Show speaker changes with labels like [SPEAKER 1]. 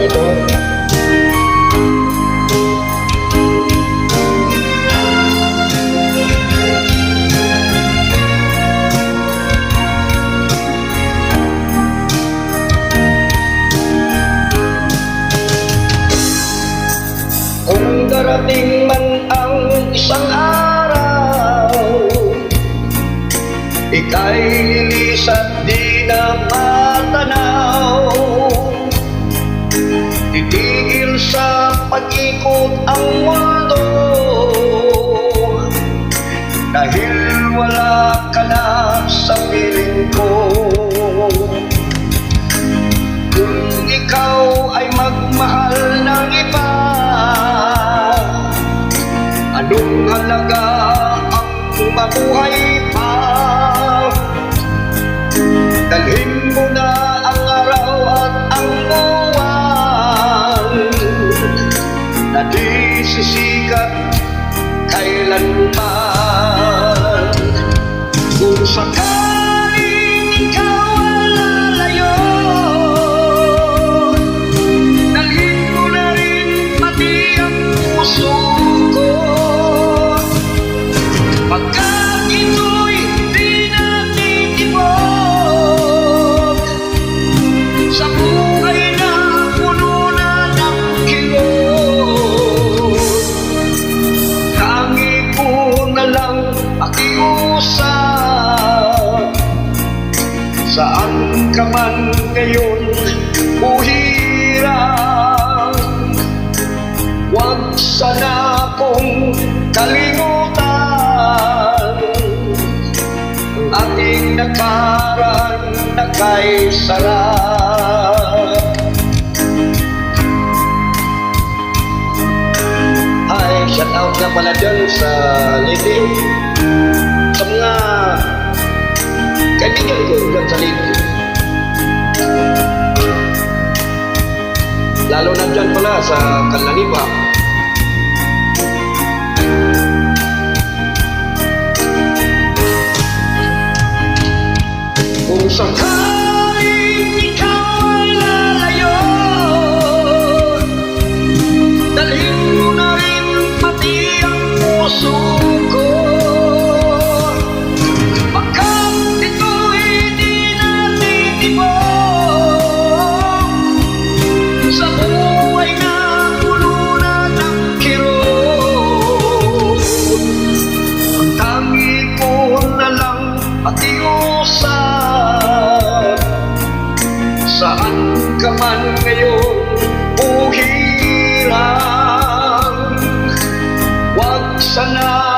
[SPEAKER 1] lang ito. Kung darating man ang isang araw, ika'y lilis at di na matanaw. Titigil sa pag-ikot ang mundo, dahil wala ka na sa piling ko. Kung ikaw ay magmahal ng iba, anong halaga ang mabuhay pa? Dalhin mo na ang araw at ang buwan na di sisikat kailanman. Kung sakaling ikaw ay lalayo, dalhin mo na rin pati ang puso ko. Pagkat ito'y di natitibok sa buhay na puno na ng kirot, tangi ko na lang pakiusap. Saan ka man ngayon o hirap, huwag sana kong kalimutan ang ating nakaraan na kay sarap. Hi, shout out nga pala dyan sa Liti, sa mga kaibigan ko dyan sa Liti, lalo na dyan pala sa Kalanipa. Kung sakaling ikaw ay lalayo, dalhin mo na rin pati ang puso ko. Pagkat ito'y di natitibok sa buhay na puno na ng kirot, ang tangi ko na lang pakiusap. Saan ka man ngayon o hirap, huwag sana